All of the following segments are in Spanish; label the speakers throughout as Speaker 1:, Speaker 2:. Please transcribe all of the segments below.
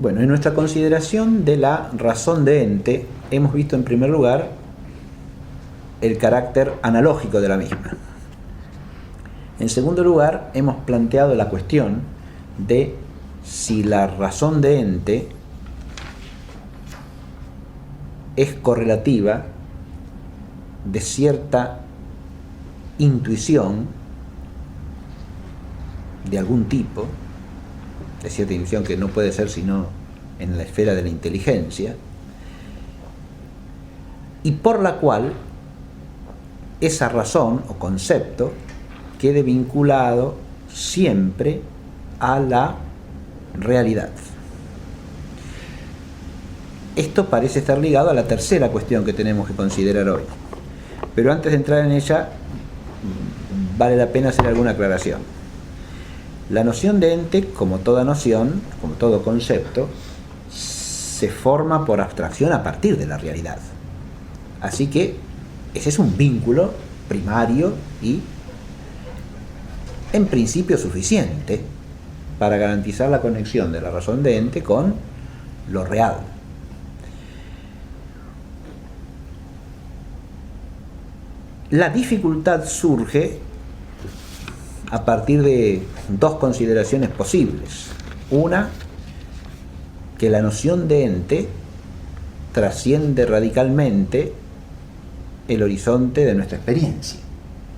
Speaker 1: Bueno, en nuestra consideración de la razón de ente, hemos visto en primer lugar el carácter analógico de la misma. En segundo lugar, hemos planteado la cuestión de si la razón de ente es correlativa de cierta intuición de algún tipo, de cierta intuición que no puede ser sino en la esfera de la inteligencia, y por la cual esa razón o concepto quede vinculado siempre a la realidad. Esto parece estar ligado a la tercera cuestión que tenemos que considerar hoy. Pero antes de entrar en ella, vale la pena hacer alguna aclaración. La noción de ente, como toda noción, como todo concepto, se forma por abstracción a partir de la realidad. Así que ese es un vínculo primario y, en principio, suficiente para garantizar la conexión de la razón de ente con lo real. La dificultad surge a partir de dos consideraciones posibles. Una, que la noción de ente trasciende radicalmente el horizonte de nuestra experiencia,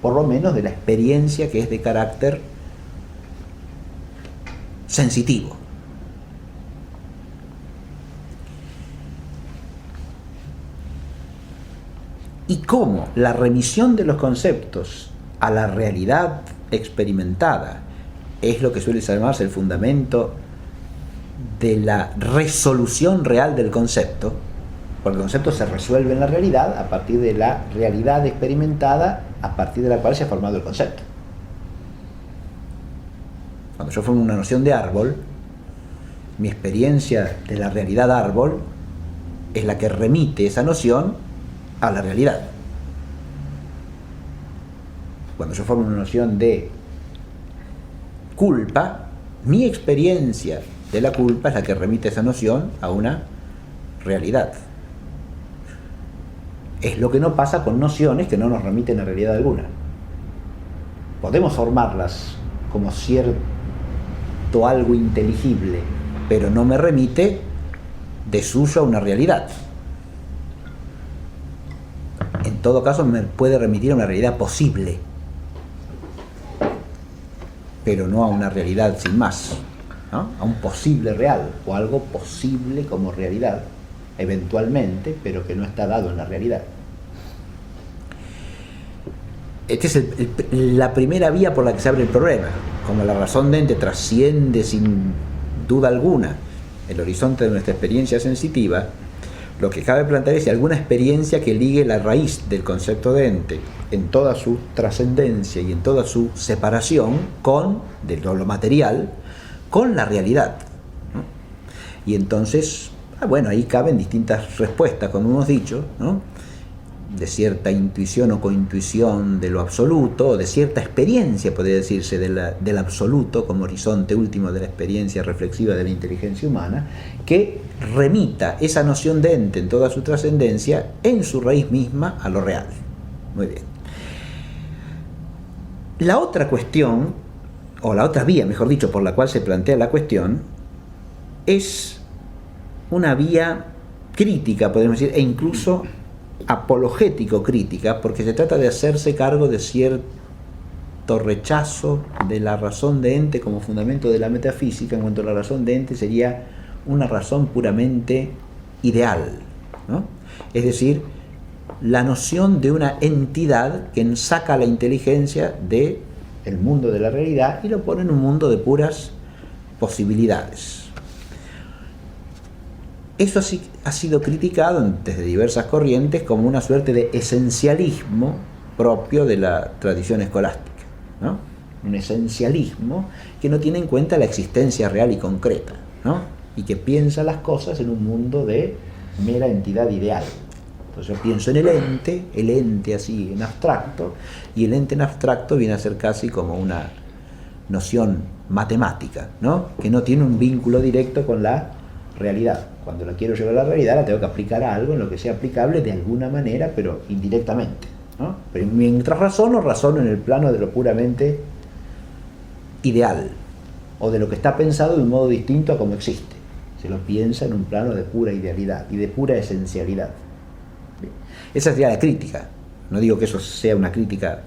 Speaker 1: por lo menos de la experiencia que es de carácter sensitivo. Y cómo la remisión de los conceptos a la realidad experimentada es lo que suele llamarse el fundamento de la resolución real del concepto, porque el concepto se resuelve en la realidad a partir de la realidad experimentada a partir de la cual se ha formado el concepto. Cuando yo formo una noción de árbol, mi experiencia de la realidad árbol es la que remite esa noción a la realidad. Cuando yo formo una noción de culpa, mi experiencia de la culpa es la que remite esa noción a una realidad. Es lo que no pasa con nociones que no nos remiten a realidad alguna. Podemos formarlas como cierto algo inteligible, pero no me remite de suyo a una realidad. En todo caso me puede remitir a una realidad posible, pero no a una realidad sin más, ¿no? A un posible real, o algo posible como realidad, eventualmente, pero que no está dado en la realidad. Esta es la primera vía por la que se abre el problema. Como la razón de ente trasciende sin duda alguna el horizonte de nuestra experiencia sensitiva, lo que cabe plantear es si alguna experiencia que ligue la raíz del concepto de ente en toda su trascendencia y en toda su separación de lo material con la realidad, ¿no? Y entonces, bueno, ahí caben distintas respuestas, como hemos dicho, ¿no? De cierta intuición o cointuición de lo absoluto, o de cierta experiencia, podría decirse, del absoluto como horizonte último de la experiencia reflexiva de la inteligencia humana, que remita esa noción de ente en toda su trascendencia, en su raíz misma, a lo real. Muy bien. La otra cuestión, o la otra vía, mejor dicho, por la cual se plantea la cuestión, es una vía crítica, podemos decir, e incluso apologético-crítica, porque se trata de hacerse cargo de cierto rechazo de la razón de ente como fundamento de la metafísica, en cuanto a la razón de ente sería una razón puramente ideal, ¿no? Es decir, la noción de una entidad que saca la inteligencia del mundo de la realidad y lo pone en un mundo de puras posibilidades. Eso ha sido criticado desde diversas corrientes como una suerte de esencialismo propio de la tradición escolástica, ¿no? Un esencialismo que no tiene en cuenta la existencia real y concreta, ¿no? Y que piensa las cosas en un mundo de mera entidad ideal. Entonces yo pienso en el ente así en abstracto, y el ente en abstracto viene a ser casi como una noción matemática, ¿no? Que no tiene un vínculo directo con la realidad. Cuando la quiero llevar a la realidad, la tengo que aplicar a algo en lo que sea aplicable de alguna manera, pero indirectamente, ¿no? Pero mientras razono en el plano de lo puramente ideal, o de lo que está pensado de un modo distinto a como existe. Se lo piensa en un plano de pura idealidad y de pura esencialidad. Bien. Esa sería la crítica. No digo que eso sea una crítica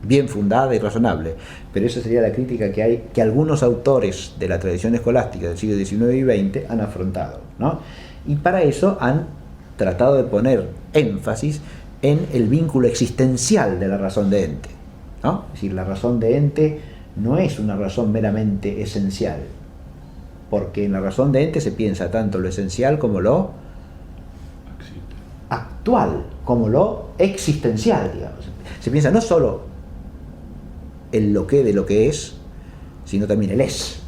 Speaker 1: bien fundada y razonable, pero esa sería la crítica que algunos autores de la tradición escolástica del siglo XIX y XX han afrontado, ¿no? Y para eso han tratado de poner énfasis en el vínculo existencial de la razón de ente, ¿no? Es decir, la razón de ente no es una razón meramente esencial, porque en la razón de ente se piensa tanto lo esencial como lo actual, como lo existencial, digamos. Se piensa no solo el lo que de lo que es, sino también el es.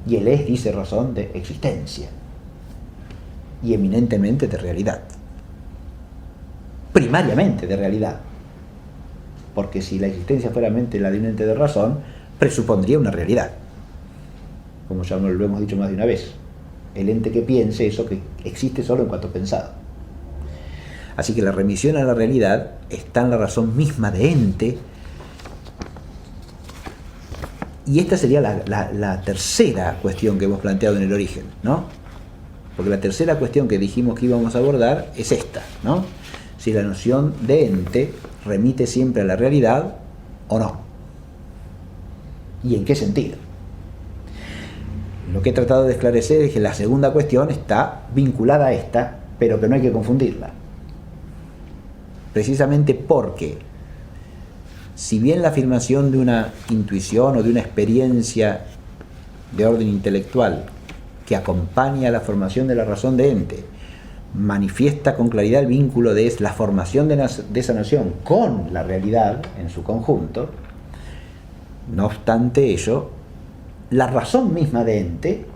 Speaker 1: Y el es dice razón de existencia y eminentemente de realidad, primariamente de realidad, porque si la existencia fuera mente la de un ente de razón, presupondría una realidad, como ya lo hemos dicho más de una vez. El ente que piense eso que existe solo en cuanto pensado. Así que la remisión a la realidad está en la razón misma de ente. Y esta sería la tercera cuestión que hemos planteado en el origen, ¿no? Porque la tercera cuestión que dijimos que íbamos a abordar es esta, ¿no? Si la noción de ente remite siempre a la realidad o no. ¿Y en qué sentido? Lo que he tratado de esclarecer es que la segunda cuestión está vinculada a esta, pero que no hay que confundirla. Precisamente porque, si bien la afirmación de una intuición o de una experiencia de orden intelectual que acompaña a la formación de la razón de ente manifiesta con claridad el vínculo de la formación de esa noción con la realidad en su conjunto, no obstante ello, la razón misma de ente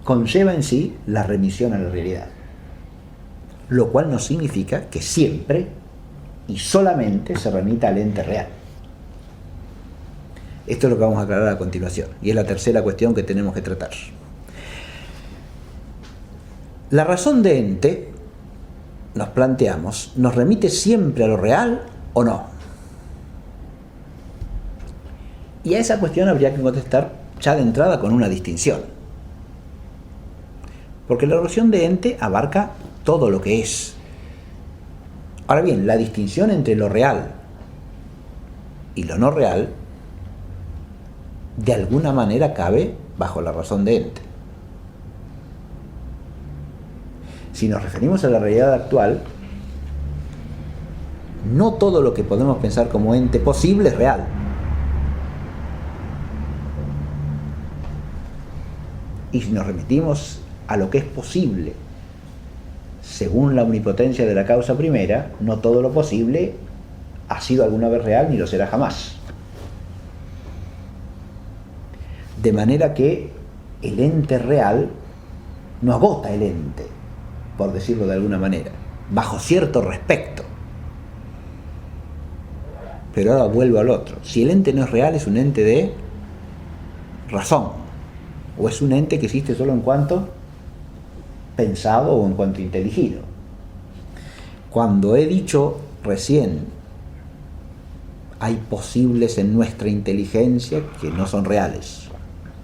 Speaker 1: conlleva en sí la remisión a la realidad, lo cual no significa que siempre y solamente se remita al ente real. Esto es lo que vamos a aclarar a continuación, y es la tercera cuestión que tenemos que tratar. La razón de ente, nos planteamos, ¿nos remite siempre a lo real o no? Y a esa cuestión habría que contestar ya de entrada con una distinción. Porque la razón de ente abarca todo lo que es. Ahora bien, la distinción entre lo real y lo no real, de alguna manera cabe bajo la razón de ente. Si nos referimos a la realidad actual, no todo lo que podemos pensar como ente posible es real. Y si nos remitimos a lo que es posible, según la omnipotencia de la causa primera, no todo lo posible ha sido alguna vez real ni lo será jamás. De manera que el ente real no agota el ente, por decirlo de alguna manera, bajo cierto respecto. Pero ahora vuelvo al otro. Si el ente no es real, es un ente de razón, o es un ente que existe solo en cuanto pensado o en cuanto inteligido. Cuando he dicho recién, hay posibles en nuestra inteligencia que no son reales,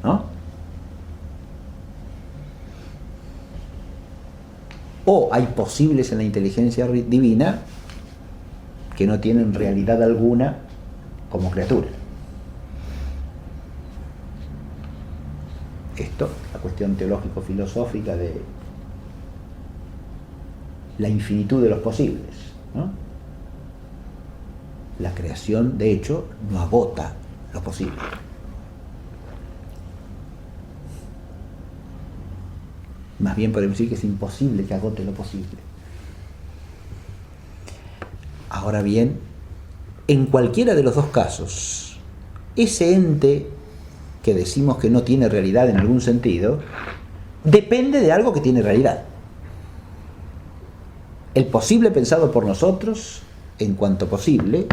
Speaker 1: ¿no? O hay posibles en la inteligencia divina que no tienen realidad alguna como criatura. Esto, la cuestión teológico-filosófica de la infinitud de los posibles, ¿no? La creación, de hecho, no agota lo posible. Más bien podemos decir que es imposible que agote lo posible. Ahora bien, en cualquiera de los dos casos, ese ente que decimos que no tiene realidad en algún sentido, depende de algo que tiene realidad. El posible pensado por nosotros, en cuanto posible,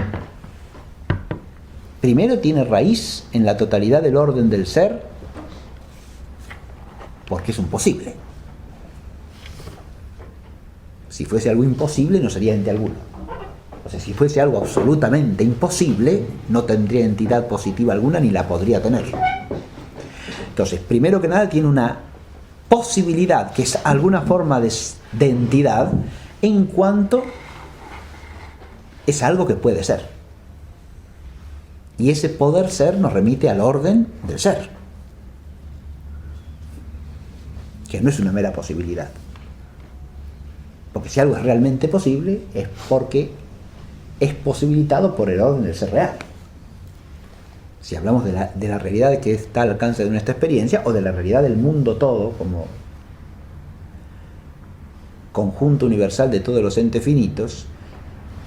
Speaker 1: primero tiene raíz en la totalidad del orden del ser porque es un posible. Si fuese algo imposible, no sería ente alguno. O sea, si fuese algo absolutamente imposible, no tendría entidad positiva alguna ni la podría tener. Entonces, primero que nada, tiene una posibilidad, que es alguna forma de entidad, en cuanto es algo que puede ser. Y ese poder ser nos remite al orden del ser, que no es una mera posibilidad. Porque si algo es realmente posible, es porque es posibilitado por el orden del ser real. Si hablamos de la realidad que está al alcance de nuestra experiencia, o de la realidad del mundo todo, como conjunto universal de todos los entes finitos,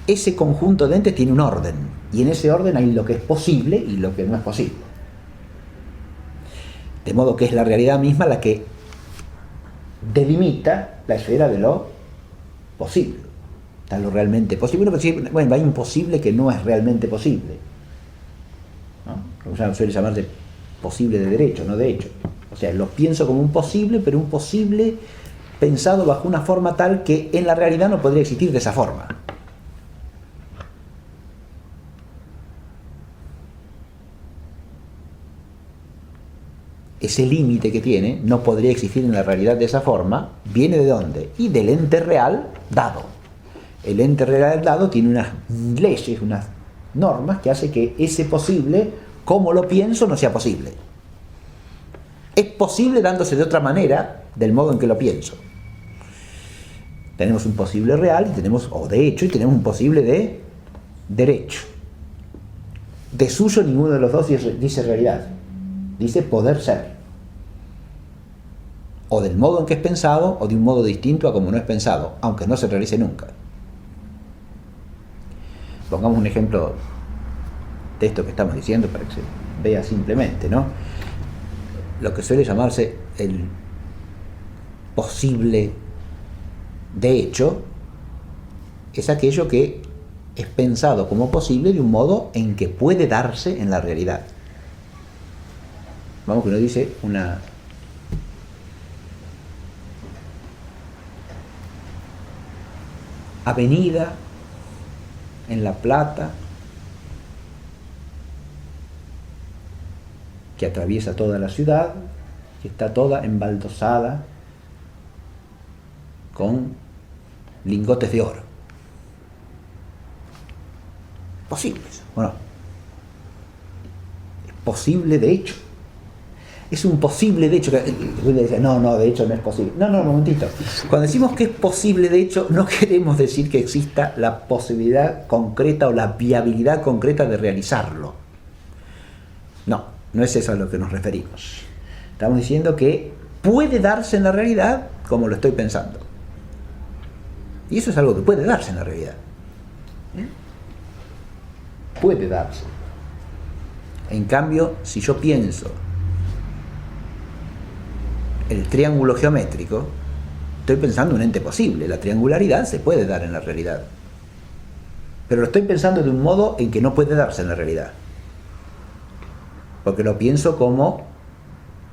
Speaker 1: ese conjunto de entes tiene un orden, y en ese orden hay lo que es posible y lo que no es posible. De modo que es la realidad misma la que delimita la esfera de lo posible. Está lo realmente posible, bueno, hay imposible que no es realmente posible, ¿no? Como suele llamarse posible de derecho, no de hecho. O sea, lo pienso como un posible, pero un posible pensado bajo una forma tal que en la realidad no podría existir de esa forma. Ese límite que tiene no podría existir en la realidad de esa forma. ¿Viene de dónde? Y del ente real dado. El ente real dado tiene unas leyes, unas normas que hace que ese posible, como lo pienso, no sea posible. Es posible dándose de otra manera, del modo en que lo pienso. Tenemos un posible real y tenemos, o de hecho, y tenemos un posible de derecho. De suyo ninguno de los dos dice realidad. Dice poder ser. O del modo en que es pensado, o de un modo distinto a como no es pensado, aunque no se realice nunca. Pongamos un ejemplo de esto que estamos diciendo para que se vea simplemente, ¿no? Lo que suele llamarse el posible de hecho es aquello que es pensado como posible de un modo en que puede darse en la realidad. Vamos, que uno dice una avenida en La Plata que atraviesa toda la ciudad, que está toda embaldosada con lingotes de oro. Posibles, bueno, es posible de hecho. Es un posible de hecho. No, de hecho no es posible. No, un momentito. Cuando decimos que es posible de hecho, no queremos decir que exista la posibilidad concreta o la viabilidad concreta de realizarlo. No es eso a lo que nos referimos. Estamos diciendo que puede darse en la realidad como lo estoy pensando. Y eso es algo que puede darse en la realidad. Puede darse. En cambio, si yo pienso el triángulo geométrico, estoy pensando en un ente posible. La triangularidad se puede dar en la realidad, pero lo estoy pensando de un modo en que no puede darse en la realidad, porque lo pienso como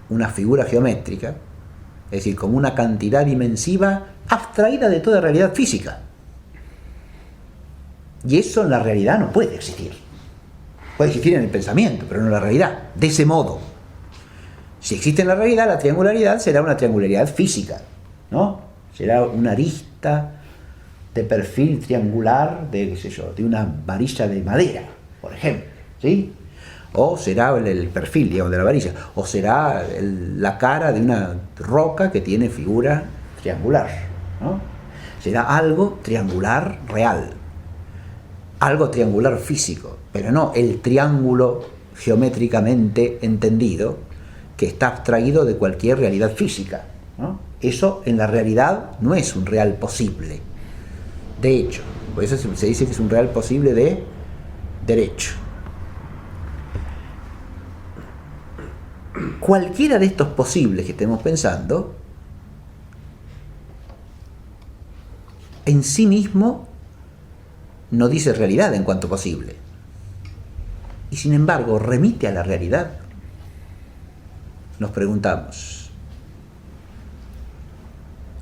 Speaker 1: una figura geométrica, es decir, como una cantidad dimensiva abstraída de toda realidad física. Y eso en la realidad no puede existir. Puede existir en el pensamiento, pero no en la realidad, de ese modo. Si existe en la realidad, la triangularidad será una triangularidad física, ¿no? Será una arista de perfil triangular de, de una varilla de madera, por ejemplo, ¿sí? O será el perfil, digamos, de la varilla, o será la cara de una roca que tiene figura triangular, ¿no? Será algo triangular real, algo triangular físico, pero no el triángulo geométricamente entendido que está abstraído de cualquier realidad física, ¿no? Eso en la realidad no es un real posible. De hecho, por eso se dice que es un real posible de derecho. Cualquiera de estos posibles que estemos pensando, en sí mismo no dice realidad en cuanto posible. Y sin embargo, remite a la realidad. Nos preguntamos,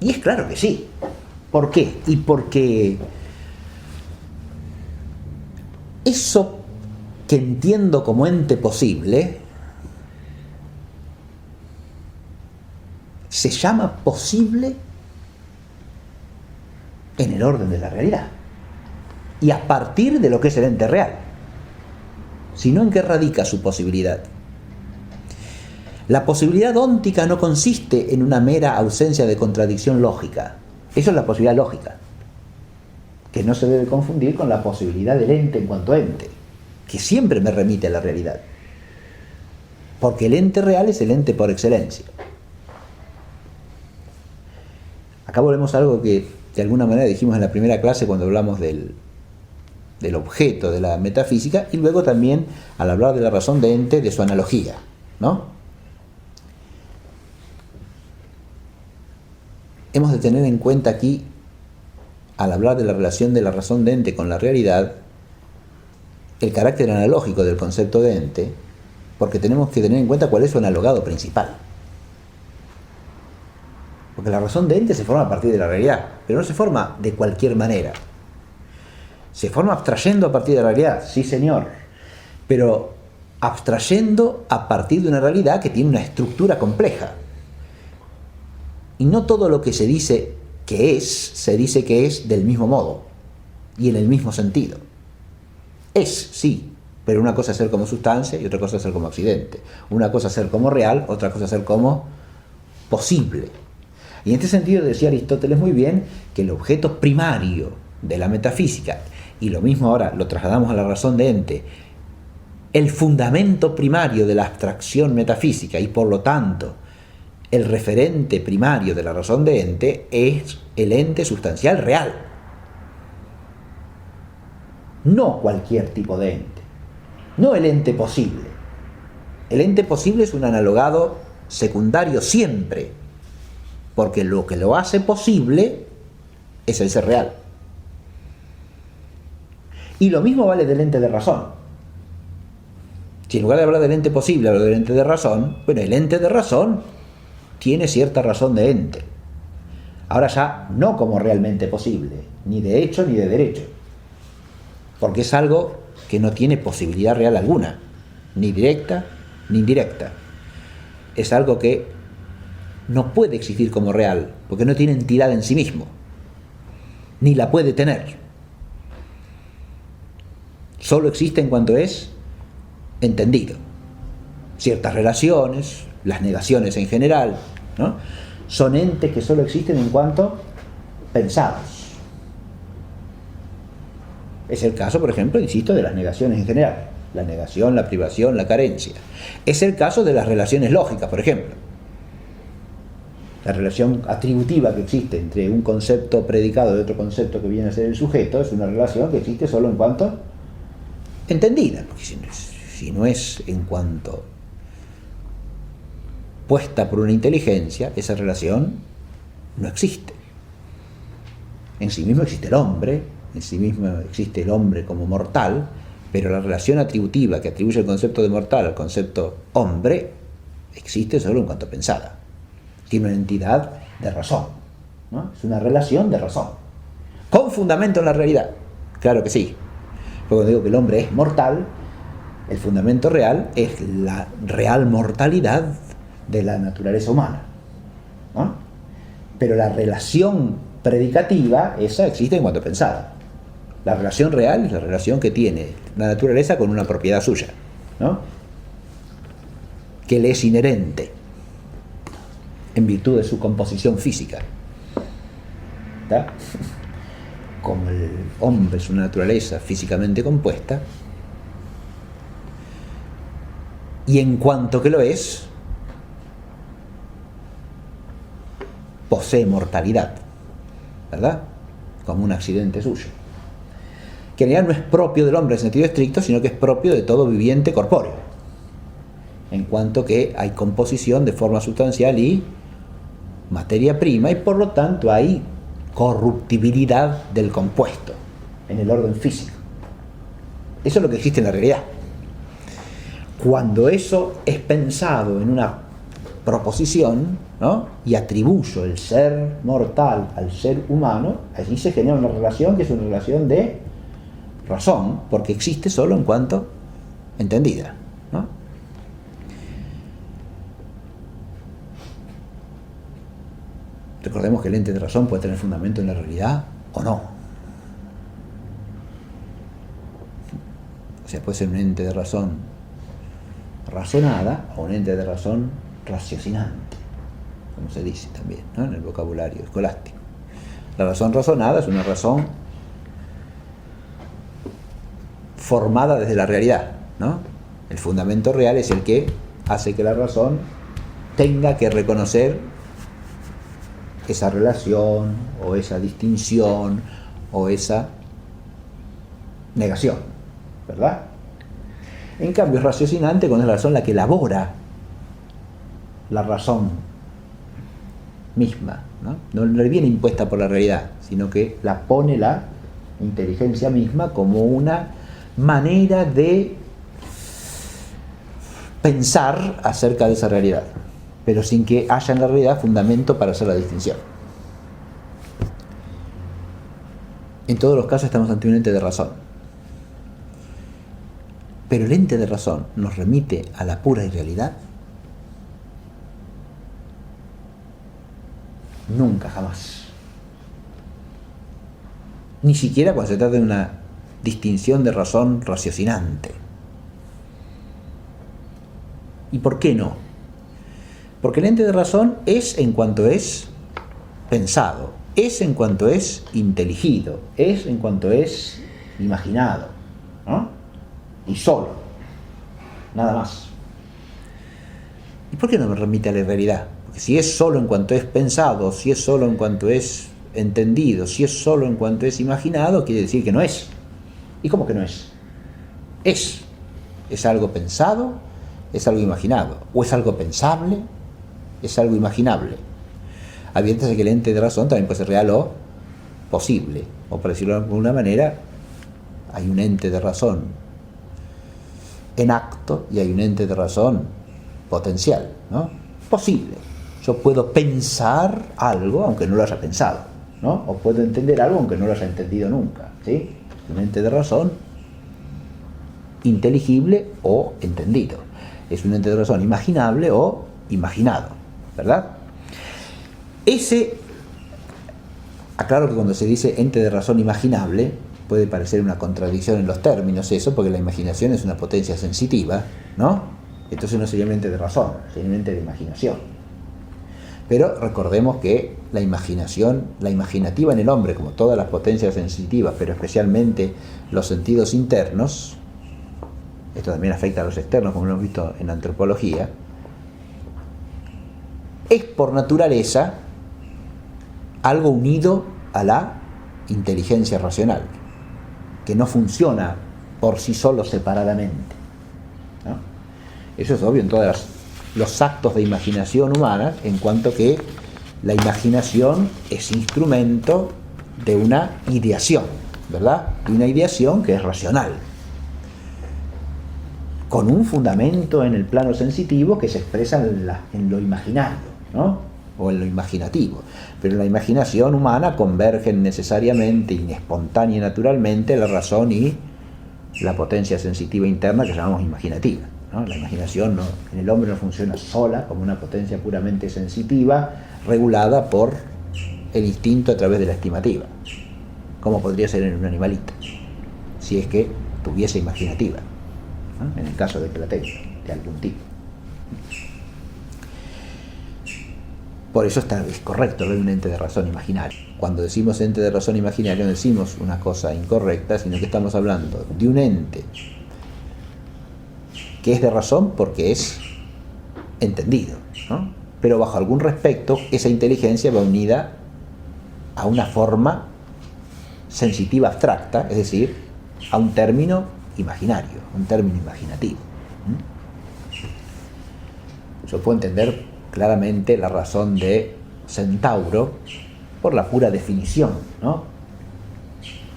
Speaker 1: Y es claro que sí. ¿Por qué? Y porque eso que entiendo como ente posible se llama posible en el orden de la realidad y a partir de lo que es el ente real, sino en qué radica su posibilidad. La posibilidad óntica no consiste en una mera ausencia de contradicción lógica. Eso es la posibilidad lógica, que no se debe confundir con la posibilidad del ente en cuanto ente, que siempre me remite a la realidad, porque el ente real es el ente por excelencia. Acá volvemos a algo que de alguna manera dijimos en la primera clase cuando hablamos del objeto de la metafísica, y luego también al hablar de la razón de ente, de su analogía, ¿no? Hemos de tener en cuenta aquí, al hablar de la relación de la razón de ente con la realidad, el carácter analógico del concepto de ente, porque tenemos que tener en cuenta cuál es su analogado principal. Porque la razón de ente se forma a partir de la realidad, pero no se forma de cualquier manera. Se forma abstrayendo a partir de la realidad, sí señor, pero abstrayendo a partir de una realidad que tiene una estructura compleja. Y no todo lo que se dice que es del mismo modo y en el mismo sentido. Es, sí, pero una cosa es ser como sustancia y otra cosa es ser como accidente. Una cosa es ser como real, otra cosa es ser como posible. Y en este sentido decía Aristóteles muy bien que el objeto primario de la metafísica, y lo mismo ahora lo trasladamos a la razón de ente, el fundamento primario de la abstracción metafísica y por lo tanto el referente primario de la razón de ente es el ente sustancial real. No cualquier tipo de ente. No el ente posible. El ente posible es un analogado secundario siempre, porque lo que lo hace posible es el ser real. Y lo mismo vale del ente de razón. Si en lugar de hablar del ente posible hablo del ente de razón, bueno, el ente de razón tiene cierta razón de ente. Ahora ya no como realmente posible, ni de hecho ni de derecho, porque es algo que no tiene posibilidad real alguna, ni directa ni indirecta. Es algo que no puede existir como real, porque no tiene entidad en sí mismo, ni la puede tener. Solo existe en cuanto es entendido. Ciertas relaciones, las negaciones en general, ¿no?, son entes que solo existen en cuanto pensados. Es el caso, por ejemplo, insisto, de las negaciones en general. La negación, la privación, la carencia. Es el caso de las relaciones lógicas, por ejemplo. La relación atributiva que existe entre un concepto predicado y otro concepto que viene a ser el sujeto es una relación que existe solo en cuanto entendida. Porque si no es en cuanto puesta por una inteligencia, esa relación no existe. En sí mismo existe el hombre, en sí mismo existe el hombre como mortal, pero la relación atributiva que atribuye el concepto de mortal al concepto hombre existe solo en cuanto pensada. Tiene una entidad de razón, ¿no? Es una relación de razón, con fundamento en la realidad. Claro que sí. Porque cuando digo que el hombre es mortal, el fundamento real es la real mortalidad de la naturaleza humana, ¿no? Pero la relación predicativa, esa existe en cuanto pensada. La relación real es la relación que tiene la naturaleza con una propiedad suya, ¿no?, que le es inherente en virtud de su composición física. ¿Está? Como el hombre es una naturaleza físicamente compuesta, y en cuanto que lo es, posee mortalidad, ¿verdad?, como un accidente suyo, que en realidad no es propio del hombre en sentido estricto, sino que es propio de todo viviente corpóreo, en cuanto que hay composición de forma sustancial y materia prima, y por lo tanto hay corruptibilidad del compuesto en el orden físico. Eso es lo que existe en la realidad. Cuando eso es pensado en una proposición, ¿no? Y atribuyo el ser mortal al ser humano, allí se genera una relación que es una relación de razón, porque existe solo en cuanto entendida, ¿no? Recordemos que el ente de razón puede tener fundamento en la realidad o no. O sea, puede ser un ente de razón razonada o un ente de razón raciocinante, como se dice también, ¿no? En el vocabulario escolástico. La razón razonada es una razón formada desde la realidad, ¿no? El fundamento real es el que hace que la razón tenga que reconocer esa relación o esa distinción o esa negación, ¿verdad? En cambio es raciocinante cuando es la razón la que elabora la razón misma, ¿no? No le viene impuesta por la realidad, sino que la pone la inteligencia misma como una manera de pensar acerca de esa realidad, pero sin que haya en la realidad fundamento para hacer la distinción. En todos los casos estamos ante un ente de razón. Pero el ente de razón nos remite a la pura irrealidad. Nunca, jamás. Ni siquiera cuando se trata de una distinción de razón raciocinante. ¿Y por qué no? Porque el ente de razón es en cuanto es pensado, es en cuanto es inteligido, es en cuanto es imaginado, ¿no? Y solo, nada más. ¿Y por qué no me remite a la realidad? Porque si es solo en cuanto es pensado, si es solo en cuanto es entendido, si es solo en cuanto es imaginado, quiere decir que no es. ¿Y cómo que no es? Es. Es algo pensado, es algo imaginado, o es algo pensable, es algo imaginable. Adviértase que el ente de razón también puede ser real o posible, o por decirlo de alguna manera, hay un ente de razón en acto y hay un ente de razón potencial, ¿no? Posible. Yo puedo pensar algo aunque no lo haya pensado, ¿no? O puedo entender algo aunque no lo haya entendido nunca, ¿sí? Un ente de razón inteligible o entendido. Es un ente de razón imaginable o imaginado, ¿verdad? Aclaro que cuando se dice ente de razón imaginable, puede parecer una contradicción en los términos eso, porque la imaginación es una potencia sensitiva, ¿no? Entonces no sería un ente de razón, sería un ente de imaginación. Pero recordemos que la imaginación, la imaginativa en el hombre, como todas las potencias sensitivas, pero especialmente los sentidos internos, esto también afecta a los externos, como lo hemos visto en antropología, es por naturaleza algo unido a la inteligencia racional, que no funciona por sí solo separadamente, ¿no? Eso es obvio en todos los actos de imaginación humana, en cuanto que la imaginación es instrumento de una ideación, ¿verdad? De una ideación que es racional, con un fundamento en el plano sensitivo que se expresa en lo imaginario, ¿no? O en lo imaginativo. Pero en la imaginación humana convergen necesariamente y espontánea y naturalmente la razón y la potencia sensitiva interna que llamamos imaginativa, ¿no? La imaginación en el hombre no funciona sola como una potencia puramente sensitiva regulada por el instinto a través de la estimativa, como podría ser en un animalito, si es que tuviese imaginativa, ¿no? En el caso de Platero, de algún tipo. Por eso es correcto hablar de un ente de razón imaginario. Cuando decimos ente de razón imaginario no decimos una cosa incorrecta, sino que estamos hablando de un ente que es de razón porque es entendido, ¿no? Pero bajo algún respecto esa inteligencia va unida a una forma sensitiva abstracta, es decir, a un término imaginario, un término imaginativo. Yo puedo entender claramente la razón de Centauro por la pura definición, ¿no?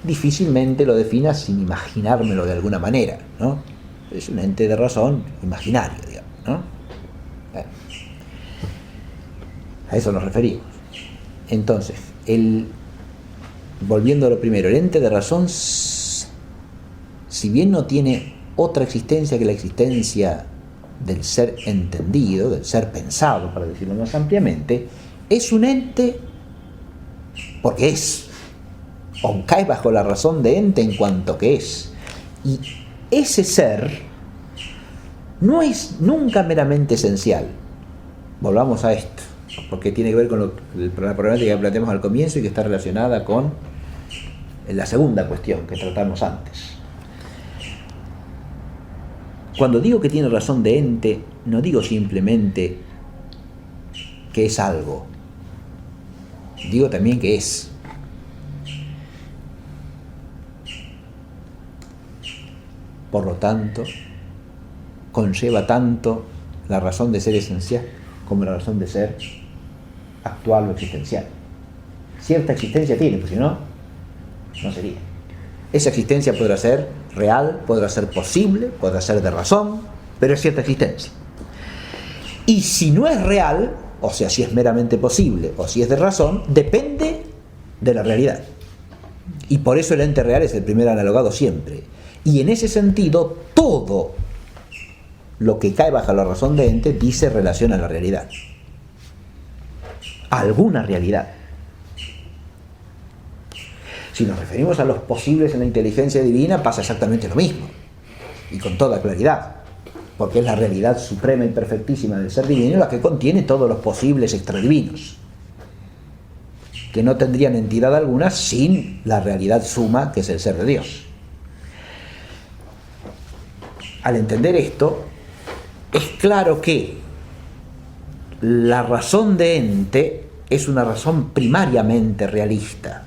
Speaker 1: Difícilmente lo defina sin imaginármelo de alguna manera, ¿no? Es un ente de razón imaginario, digamos, ¿no? A eso nos referimos. Entonces, volviendo a lo primero, el ente de razón, si bien no tiene otra existencia que la existencia del ser entendido, del ser pensado, para decirlo más ampliamente, es un ente porque es, o cae bajo la razón de ente en cuanto que es. Y ese ser no es nunca meramente esencial. Volvamos a esto, porque tiene que ver con la problemática que planteamos al comienzo y que está relacionada con la segunda cuestión que tratamos antes. Cuando digo que tiene razón de ente, no digo simplemente que es algo, digo también que es. Por lo tanto, conlleva tanto la razón de ser esencial como la razón de ser actual o existencial. Cierta existencia tiene, pues si no, no sería. Esa existencia podrá ser real, podrá ser posible, podrá ser de razón, pero es cierta existencia. Y si no es real, o sea, si es meramente posible o si es de razón, depende de la realidad. Y por eso el ente real es el primer analogado siempre. Y en ese sentido, todo lo que cae bajo la razón de ente dice relación a la realidad. A alguna realidad. Si nos referimos a los posibles en la inteligencia divina, pasa exactamente lo mismo. Y con toda claridad. Porque es la realidad suprema y perfectísima del ser divino la que contiene todos los posibles extradivinos, que no tendrían entidad alguna sin la realidad suma que es el ser de Dios. Al entender esto, es claro que la razón de ente es una razón primariamente realista.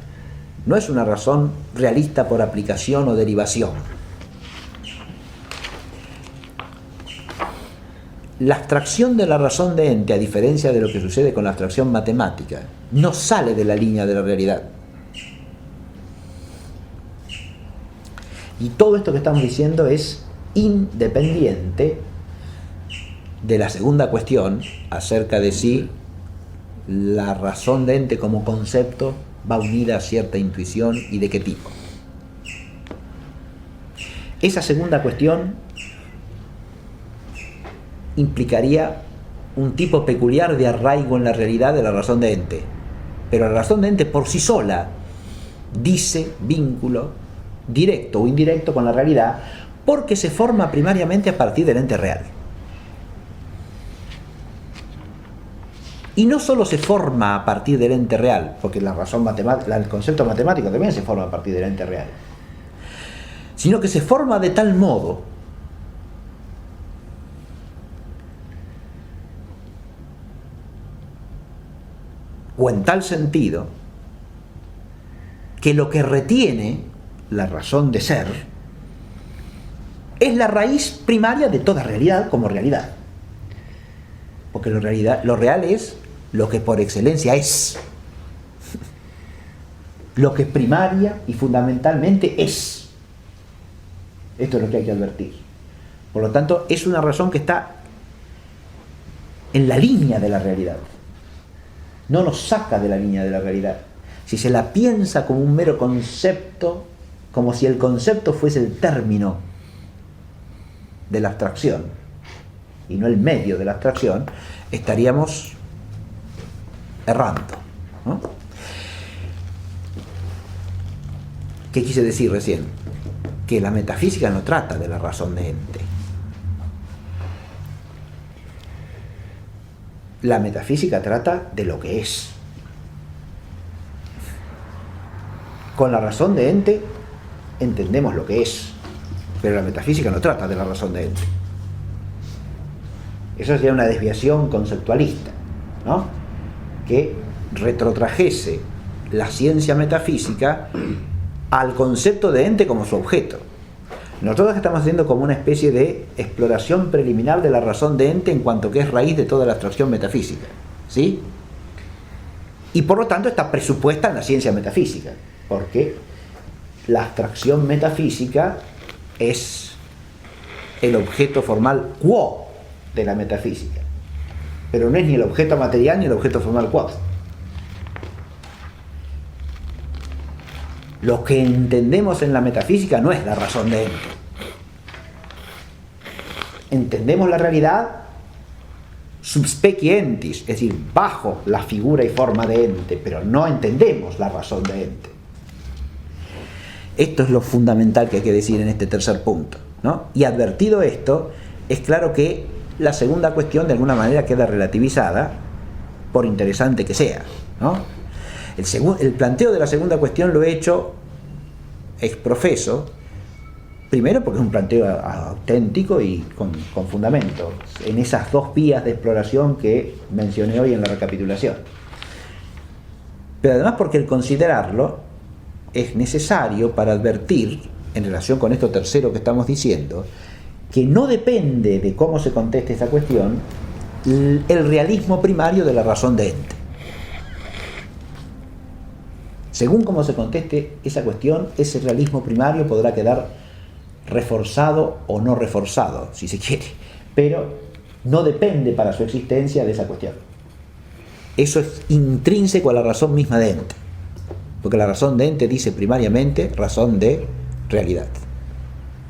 Speaker 1: No es una razón realista por aplicación o derivación. La abstracción de la razón de ente, a diferencia de lo que sucede con la abstracción matemática, no sale de la línea de la realidad. Y todo esto que estamos diciendo es independiente de la segunda cuestión acerca de si la razón de ente como concepto va unida a cierta intuición y de qué tipo. Esa segunda cuestión implicaría un tipo peculiar de arraigo en la realidad de la razón de ente. Pero la razón de ente por sí sola dice vínculo directo o indirecto con la realidad porque se forma primariamente a partir del ente real. Y no solo se forma a partir del ente real, porque la razón matemática, el concepto matemático también se forma a partir del ente real, sino que se forma de tal modo o en tal sentido que lo que retiene la razón de ser es la raíz primaria de toda realidad como realidad. Porque lo real es lo que por excelencia es. Lo que primaria y fundamentalmente es. Esto es lo que hay que advertir. Por lo tanto, es una razón que está en la línea de la realidad. No nos saca de la línea de la realidad. Si se la piensa como un mero concepto, como si el concepto fuese el término de la abstracción y no el medio de la abstracción, estaríamos errando, ¿no? ¿Qué quise decir recién? Que la metafísica no trata de la razón de ente. La metafísica trata de lo que es. Con la razón de ente entendemos lo que es, pero la metafísica no trata de la razón de ente. Eso sería una desviación conceptualista, ¿no? Que retrotrajese la ciencia metafísica al concepto de ente como su objeto. Nosotros estamos haciendo como una especie de exploración preliminar de la razón de ente en cuanto que es raíz de toda la abstracción metafísica, ¿sí? Y por lo tanto está presupuesta en la ciencia metafísica, porque la abstracción metafísica es el objeto formal quo de la metafísica. pero no es ni el objeto material ni el objeto formal quod. Lo que entendemos en la metafísica no es la razón de ente. Entendemos la realidad sub specie entis, es decir, bajo la figura y forma de ente, pero no entendemos la razón de ente. Esto es lo fundamental que hay que decir en este tercer punto, ¿no? Y advertido esto, es claro que la segunda cuestión de alguna manera queda relativizada, por interesante que sea, ¿no? El planteo de la segunda cuestión lo he hecho ex profeso, primero porque es un planteo auténtico y con fundamento, en esas dos vías de exploración que mencioné hoy en la recapitulación. Pero además porque el considerarlo es necesario para advertir, en relación con esto tercero que estamos diciendo, que no depende de cómo se conteste esta cuestión el realismo primario de la razón de ente. Según cómo se conteste esa cuestión, ese realismo primario podrá quedar reforzado o no reforzado, si se quiere, pero no depende para su existencia de esa cuestión. Eso es intrínseco a la razón misma de ente, porque la razón de ente dice primariamente razón de realidad.